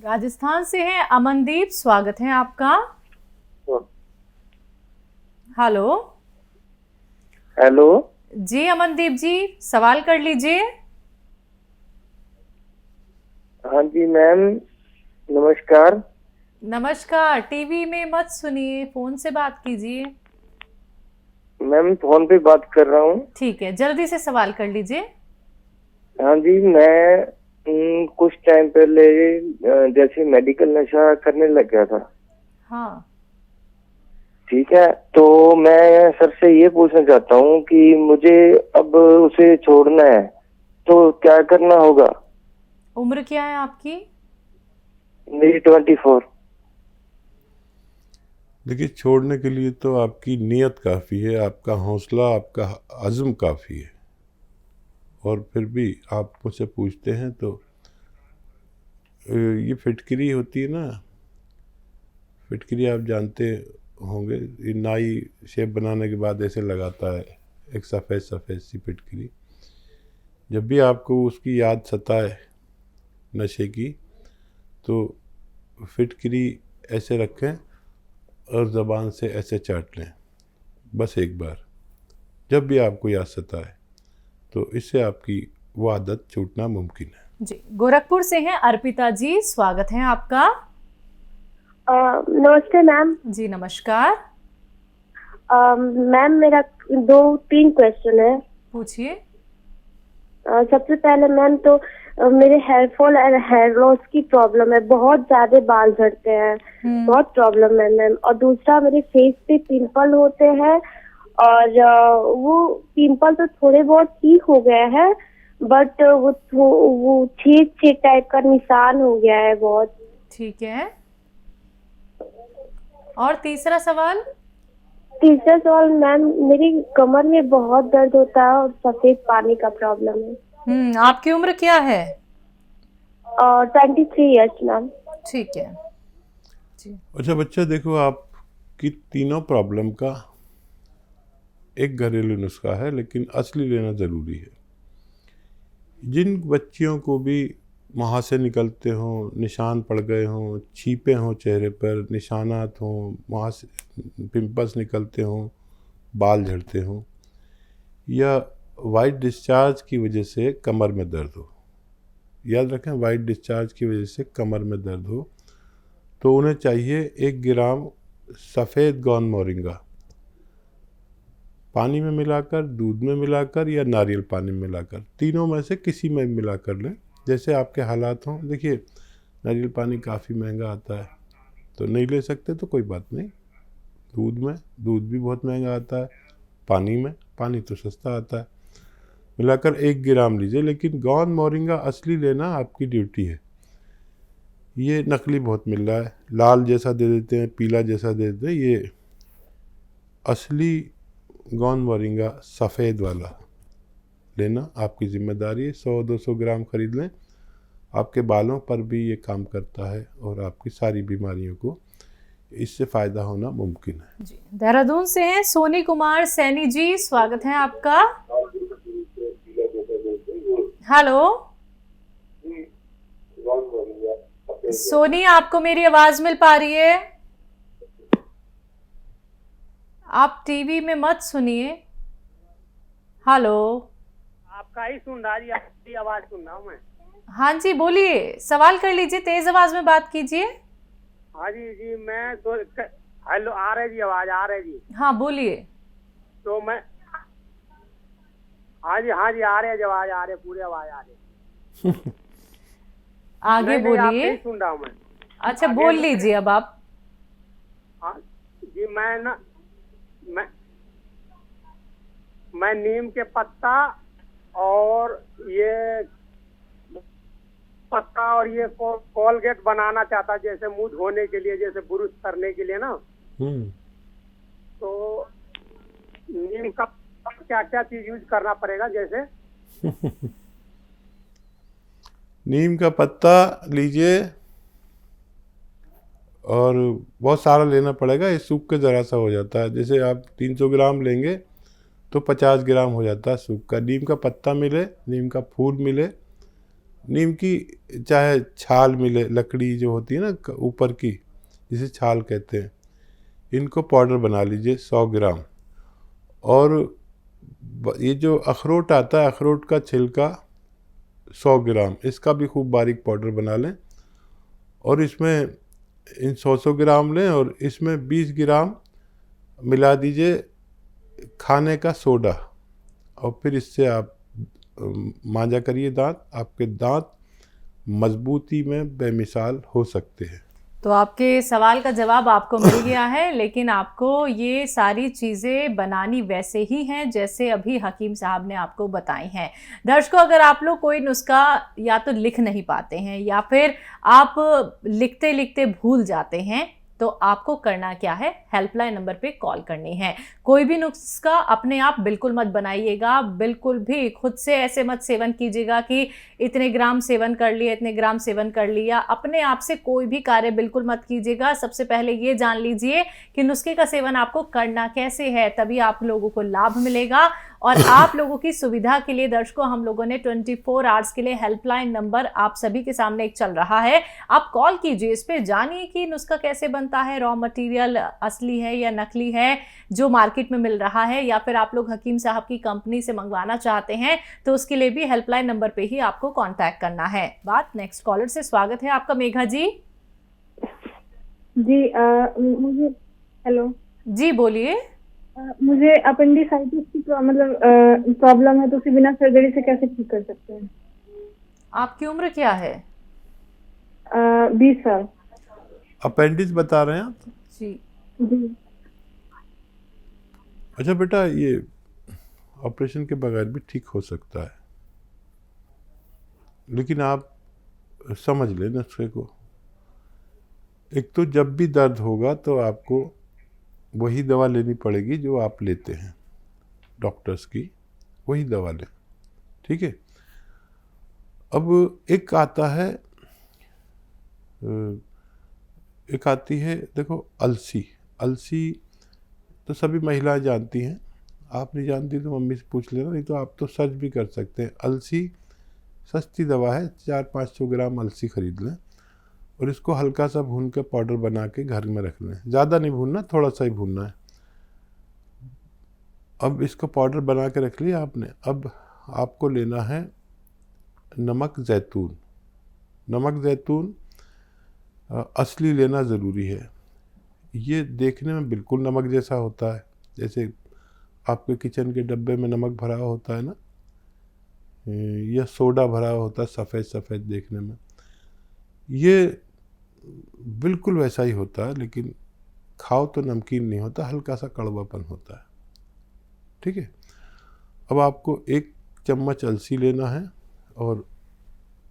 राजस्थान से हैं अमनदीप, स्वागत है आपका। हेलो। हेलो जी अमनदीप जी, सवाल कर लीजिए। हाँ जी मैम, नमस्कार। नमस्कार। टीवी में मत सुनिए, फोन से बात कीजिए। मैम फोन पे बात कर रहा हूँ। ठीक है, जल्दी से सवाल कर लीजिए। हाँ जी, मैं कुछ टाइम पहले जैसे मेडिकल नशा करने लग गया था। हाँ। ठीक है, तो मैं सर से ये पूछना चाहता हूँ कि मुझे अब उसे छोड़ना है, तो क्या करना होगा? उम्र क्या है आपकी? मेरी 24। देखिए, छोड़ने के लिए तो आपकी नीयत काफ़ी है, आपका हौसला, आपका अज़्म काफ़ी है। और फिर भी आप मुझसे पूछते हैं तो ये फिटकरी होती है ना, फिटकरी आप जानते होंगे, ये नाई शेप बनाने के बाद ऐसे लगाता है, एक सफ़ेद सफ़ेद सी फिटकरी। जब भी आपको उसकी याद सताए नशे की, तो फिटकरी ऐसे रखें और ज़बान से ऐसे चाट लें, बस एक बार। जब भी आपको याद सताए, तो इससे आपकी वो आदत छूटना मुमकिन है। जी, गोरखपुर से हैं अर्पिता जी, स्वागत है आपका। नमस्ते मैम। जी नमस्कार। मैम मेरा 2-3 क्वेश्चन है। पूछिए। सबसे पहले मैम तो मेरे हेयर फॉल और हेयर लॉस की प्रॉब्लम है, बहुत ज्यादा बाल झड़ते हैं, बहुत प्रॉब्लम है मैम। और दूसरा, मेरे फेस पे पिंपल होते हैं और वो पिंपल तो थोड़े बहुत ठीक हो गए हैं, बट वो छेद छेद टाइप का निशान हो गया है बहुत। ठीक है, और तीसरा सवाल? तीसरा सवाल मैम, मेरी कमर में बहुत दर्द होता है और सफेद पानी का प्रॉब्लम है। आपकी उम्र क्या है? 23 ईयर्स मैम। ठीक है जी। अच्छा बच्चा, देखो, आपकी तीनों प्रॉब्लम का एक घरेलू नुस्खा है, लेकिन असली लेना ज़रूरी है। जिन बच्चियों को भी मुहासे निकलते हों, निशान पड़ गए हों, छींपें हों चेहरे पर, निशानात हों, मुहासे पिंपल्स निकलते हों, बाल झड़ते हों, या वाइट डिस्चार्ज की वजह से कमर में दर्द हो, याद रखें, वाइट डिस्चार्ज की वजह से कमर में दर्द हो, तो उन्हें चाहिए 1 ग्राम सफ़ेद गौन मोरिंगा, पानी में मिलाकर, दूध में मिलाकर या नारियल पानी में मिलाकर, तीनों में से किसी में मिला कर लें, जैसे आपके हालात हों। देखिए, नारियल पानी काफ़ी महंगा आता है, तो नहीं ले सकते तो कोई बात नहीं। दूध भी बहुत महंगा आता है। पानी तो सस्ता आता है। मिलाकर 1 ग्राम लीजिए, लेकिन गौन मोरिंगा असली लेना आपकी ड्यूटी है। ये नकली बहुत मिल रहा है, लाल जैसा दे देते हैं, पीला जैसा दे देते हैं। ये असली गौन मोरिंगा सफ़ेद वाला लेना आपकी ज़िम्मेदारी है। 100-200 ग्राम खरीद लें। आपके बालों पर भी ये काम करता है और आपकी सारी बीमारियों को इससे फ़ायदा होना मुमकिन है। जी, देहरादून से हैं सोनी कुमार सैनी जी, स्वागत है आपका। हेलो सोनी, आपको मेरी आवाज मिल पा रही है? आप टीवी में मत सुनिए। हेलो। आपका ही सुन रहा जी, आपकी आवाज सुन रहा हूँ मैं। हाँ जी बोलिए, सवाल कर लीजिए, तेज आवाज में बात कीजिए। हाँ जी मैं तो हेलो, आ रहे जी, आवाज आ रहे जी। हाँ बोलिए। तो मैं हाँ जी आ रहे जी, आवाज आ रहे, पूरी आवाज आ रही। आगे बोलिए। आपके ही सुन रहा हूँ मैं। अच्छा बोल लीजिए अब आप। हाँ जी, मैं नीम के पत्ता और ये कोलगेट बनाना चाहता, जैसे मुंह धोने के लिए, जैसे ब्रश करने के लिए ना। तो नीम का क्या क्या चीज यूज करना पड़ेगा जैसे? नीम का पत्ता लीजिए, और बहुत सारा लेना पड़ेगा, ये सूख के ज़रा सा हो जाता है। जैसे आप 300 ग्राम लेंगे तो 50 ग्राम हो जाता है सूख का। नीम का पत्ता मिले, नीम का फूल मिले, नीम की चाहे छाल मिले, लकड़ी जो होती है ना ऊपर की, जिसे छाल कहते हैं, इनको पाउडर बना लीजिए 100 ग्राम। और ये जो अखरोट आता है, अखरोट का छिलका 100 ग्राम, इसका भी खूब बारीक पाउडर बना लें। और इसमें इन 100 ग्राम लें और इसमें 20 ग्राम मिला दीजिए खाने का सोडा, और फिर इससे आप मांजा करिए दांत। आपके दांत मजबूती में बेमिसाल हो सकते हैं। तो आपके सवाल का जवाब आपको मिल गया है, लेकिन आपको ये सारी चीज़ें बनानी वैसे ही हैं जैसे अभी हकीम साहब ने आपको बताई हैं। दर्शकों, अगर आप लोग कोई नुस्खा या तो लिख नहीं पाते हैं या फिर आप लिखते लिखते भूल जाते हैं, तो आपको करना क्या है, हेल्पलाइन नंबर पे कॉल करनी है। कोई भी नुस्खा अपने आप बिल्कुल मत बनाइएगा, बिल्कुल भी खुद से ऐसे मत सेवन कीजिएगा कि इतने ग्राम सेवन कर लिया, इतने ग्राम सेवन कर लिया। अपने आप से कोई भी कार्य बिल्कुल मत कीजिएगा। सबसे पहले ये जान लीजिए कि नुस्खे का सेवन आपको करना कैसे है, तभी आप लोगों को लाभ मिलेगा। और आप लोगों की सुविधा के लिए दर्शकों, हम लोगों ने 24 आवर्स के लिए हेल्पलाइन नंबर आप सभी के सामने एक चल रहा है। आप कॉल कीजिए, इस पे जानिए कि नुस्खा कैसे बनता है, रॉ मटेरियल असली है या नकली है जो मार्केट में मिल रहा है, या फिर आप लोग हकीम साहब की कंपनी से मंगवाना चाहते हैं तो उसके लिए भी हेल्पलाइन नंबर पे ही आपको कांटेक्ट करना है। बात नेक्स्ट कॉलर से। स्वागत है आपका मेघा जी। जी मुझे हेलो जी बोलिए। मुझे अपेंडिसाइटिस की मतलब प्रॉब्लम है, तो उसे बिना सर्जरी से कैसे ठीक कर सकते हैं? आपकी उम्र क्या है? 20 साल। अपेंडिक्स बता रहे हैं आप? जी जी। अच्छा बेटा, ये ऑपरेशन के बगैर भी ठीक हो सकता है, लेकिन आप समझ लें नुस्खे को। एक तो जब भी दर्द होगा तो आपको वही दवा लेनी पड़ेगी जो आप लेते हैं डॉक्टर्स की, वही दवा लें, ठीक है। अब एक आता है, एक आती है, देखो अलसी। अलसी तो सभी महिलाएं जानती हैं, आप नहीं जानती तो मम्मी से पूछ लेना, नहीं तो आप तो सर्च भी कर सकते हैं। अलसी सस्ती दवा है, 400-500 ग्राम अलसी खरीद लें और इसको हल्का सा भून के पाउडर बना के घर में रख लें। ज़्यादा नहीं भूनना, थोड़ा सा ही भूनना है। अब इसको पाउडर बना के रख लिया आपने। अब आपको लेना है नमक ज़ैतून। नमक ज़ैतून असली लेना ज़रूरी है। ये देखने में बिल्कुल नमक जैसा होता है, जैसे आपके किचन के डब्बे में नमक भरा होता है ना, या सोडा भरा होता है सफ़ेद सफ़ेद देखने में, ये बिल्कुल वैसा ही होता है, लेकिन खाओ तो नमकीन नहीं होता, हल्का सा कड़वापन होता है, ठीक है। अब आपको 1 चम्मच अलसी लेना है और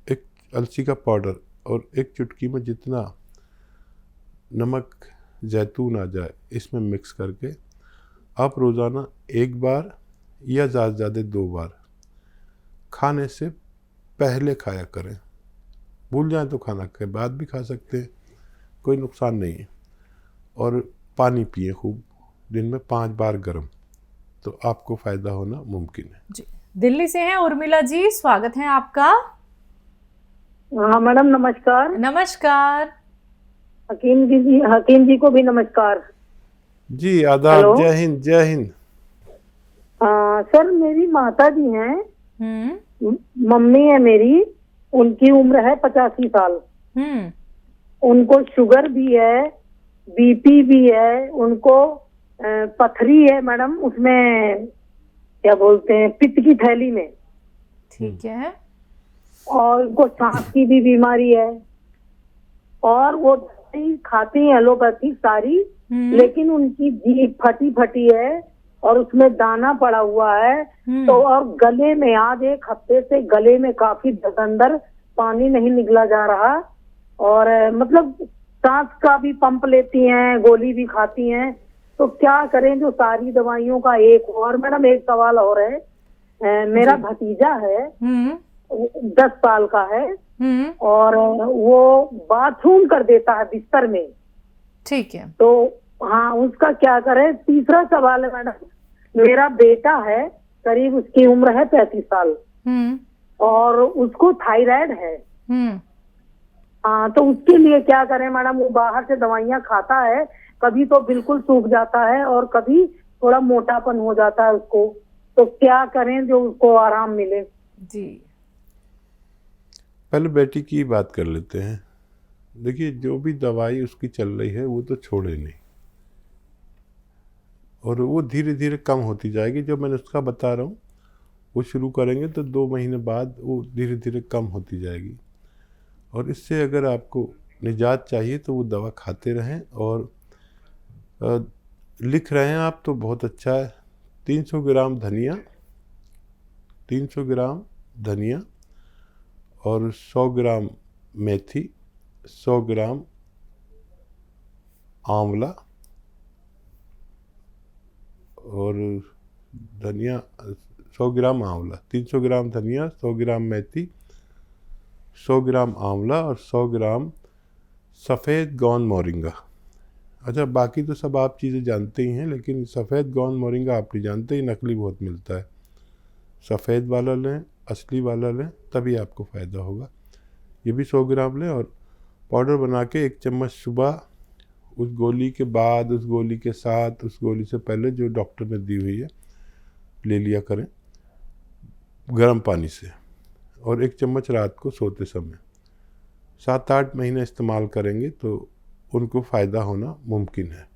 1 अलसी का पाउडर और 1 चुटकी में जितना नमक ज़ैतून आ जाए इसमें मिक्स करके आप रोज़ाना 1 बार या ज़्यादा से ज़्यादा 2 बार खाने से पहले खाया करें। भूल जाएं तो खाना के बाद भी खा सकते हैं, कोई नुकसान नहीं है। और पानी पिए खूब, दिन में 5 बार गर्म, तो आपको फ़ायदा होना मुमकिन है। जी, दिल्ली से हैं उर्मिला जी, स्वागत है आपका। हाँ मैडम नमस्कार। नमस्कार। हकीम जी को भी नमस्कार जी आदाब, जय हिंद जय हिंद। सर मेरी माता जी हैं, मम्मी है मेरी, उनकी उम्र है 85 साल। उनको शुगर भी है, बीपी भी है, उनको पथरी है मैडम, उसमें क्या बोलते हैं पित्त की थैली में, ठीक है। और उनको सांस की भी बीमारी है, और वो खाती हैं एलोपैथिक सारी, लेकिन उनकी जीभ फटी फटी है और उसमें दाना पड़ा हुआ है। तो और गले में आज 1 हफ्ते से गले में काफी अंदर पानी नहीं निकला जा रहा, और मतलब सांस का भी पंप लेती हैं, गोली भी खाती हैं, तो क्या करें जो सारी दवाइयों का। और मैडम एक सवाल और है, मेरा भतीजा है 10 साल का है, और वो बाथरूम कर देता है बिस्तर में, ठीक है। तो हाँ उसका क्या करें। तीसरा सवाल है मैडम, मेरा बेटा है, करीब उसकी उम्र है 35 साल, और उसको थायराइड है। हम्म। हाँ, तो उसके लिए क्या करें मैडम? वो बाहर से दवाइयाँ खाता है, कभी तो बिल्कुल सूख जाता है और कभी थोड़ा मोटापन हो जाता है उसको। तो क्या करें जो उसको आराम मिले? जी। पहले बेटी की बात कर लेते हैं। देखिए, जो भी दवाई उसकी चल रही है वो तो छोड़े नहीं, और वो धीरे धीरे कम होती जाएगी। जो मैं नुस्खा बता रहा हूँ वो शुरू करेंगे तो 2 महीने बाद वो धीरे धीरे कम होती जाएगी। और इससे अगर आपको निजात चाहिए तो वो दवा खाते रहें। और लिख रहे हैं आप तो बहुत अच्छा है। 300 ग्राम धनिया, 300 ग्राम धनिया और 100 ग्राम मेथी, 100 ग्राम आंवला और धनिया, 100 ग्राम आंवला, 300 ग्राम धनिया, 100 ग्राम मेथी, 100 ग्राम आंवला और 100 ग्राम सफ़ेद गौन मोरिंगा। अच्छा, बाकी तो सब आप चीज़ें जानते ही हैं, लेकिन सफ़ेद गौन मोरिंगा आप नहीं जानते, ही नकली बहुत मिलता है। सफ़ेद वाला लें, असली वाला लें, तभी आपको फ़ायदा होगा। ये भी 100 ग्राम लें और पाउडर बना के 1 चम्मच सुबह, उस गोली के बाद, उस गोली के साथ, उस गोली से पहले जो डॉक्टर ने दी हुई है ले लिया करें गर्म पानी से, और 1 चम्मच रात को सोते समय। 7-8 महीने इस्तेमाल करेंगे तो उनको फ़ायदा होना मुमकिन है।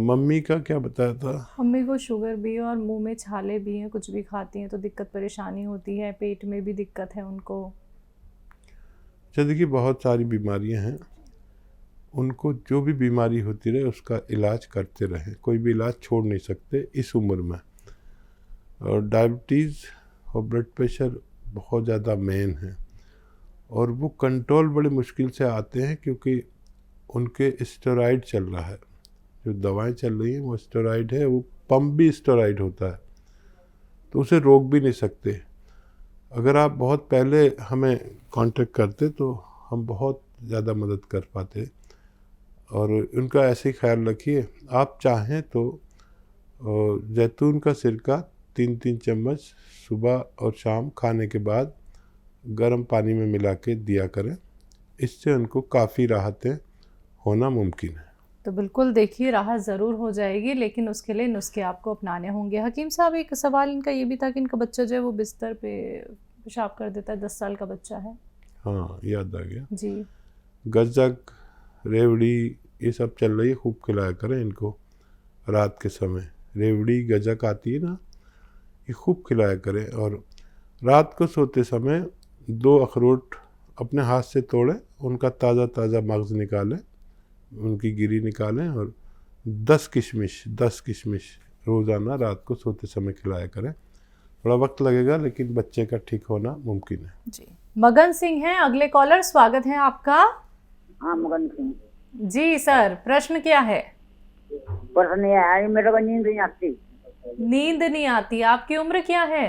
मम्मी का क्या बताया था? मम्मी को शुगर भी है और मुंह में छाले भी हैं, कुछ भी खाती हैं तो दिक्कत परेशानी होती है, पेट में भी दिक्कत है उनको। अच्छा, देखिए, बहुत सारी बीमारियां हैं, उनको जो भी बीमारी होती रहे उसका इलाज करते रहें। कोई भी इलाज छोड़ नहीं सकते इस उम्र में। और डायबिटीज़ और ब्लड प्रेशर बहुत ज़्यादा मेन है, और वो कंट्रोल बड़ी मुश्किल से आते हैं क्योंकि उनके स्टेरॉइड चल रहा है। जो दवाएं चल रही हैं वो स्टेरॉइड है, वो पंप भी स्टेरॉइड होता है, तो उसे रोक भी नहीं सकते। अगर आप बहुत पहले हमें कांटेक्ट करते तो हम बहुत ज़्यादा मदद कर पाते। और उनका ऐसे ही ख्याल रखिए। आप चाहें तो जैतून का सिरका 3-3 चम्मच सुबह और शाम खाने के बाद गर्म पानी में मिला के दिया करें, इससे उनको काफ़ी राहतें होना मुमकिन है। तो बिल्कुल देखिए, राहत ज़रूर हो जाएगी, लेकिन उसके लिए नुस्खे आपको अपनाने होंगे। हकीम साहब, एक सवाल इनका ये भी था कि इनका बच्चा जो है वो बिस्तर पे पेशाब कर देता है, 10 साल का बच्चा है। हाँ, याद आ गया जी। गज्जक, रेवड़ी ये सब चल रही है, खूब खिलाया करें इनको। रात के समय रेवड़ी गज्जक आती है ना, ये खूब खिलाया करें। और रात को सोते समय 2 अखरोट अपने हाथ से तोड़ें, उनका ताज़ा ताज़ा मग़ज़ निकालें, उनकी गिरी निकालें, और 10 किशमिश रोज़ाना रात को सोते समय खिलाया करें। थोड़ा वक्त लगेगा, लेकिन बच्चे का ठीक होना मुमकिन है। जी। मगन सिंह हैं अगले कॉलर, स्वागत है आपका। हाँ, मगन सिंह जी सर, प्रश्न क्या है? प्रश्न ये है, मेरे को नींद नहीं आती। नींद नहीं आती? आपकी उम्र क्या है?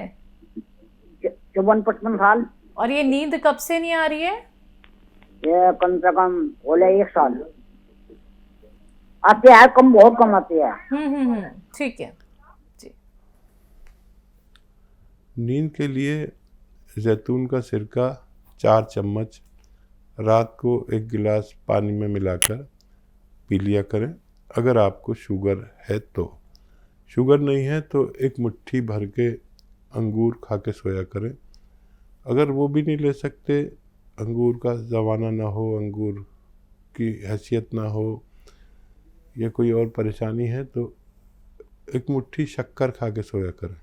54-55 साल। और ये नींद कब से नहीं आ रही है? ये कम से कम बोले 1 साल आती है, कम, बहुत कम आती है। ठीक है जी। नींद के लिए जैतून का सिरका 4 चम्मच रात को 1 गिलास पानी में मिलाकर पी लिया करें। अगर आपको शुगर है तो। शुगर नहीं है तो 1 मुट्ठी भर के अंगूर खा के सोया करें। अगर वो भी नहीं ले सकते, अंगूर का ज़माना ना हो, अंगूर की हैसियत ना हो, या कोई और परेशानी है, तो 1 मुट्ठी शक्कर खा के सोया करें।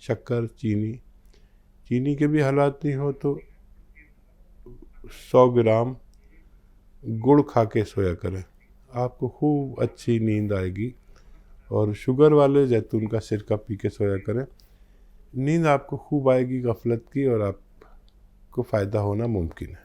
शक्कर, चीनी के भी हालात नहीं हो तो 100 ग्राम गुड़ खा के सोया करें। आपको खूब अच्छी नींद आएगी। और शुगर वाले जैतून का सिरका पी के सोया करें। नींद आपको खूब आएगी गफलत की, और आपको फ़ायदा होना मुमकिन है।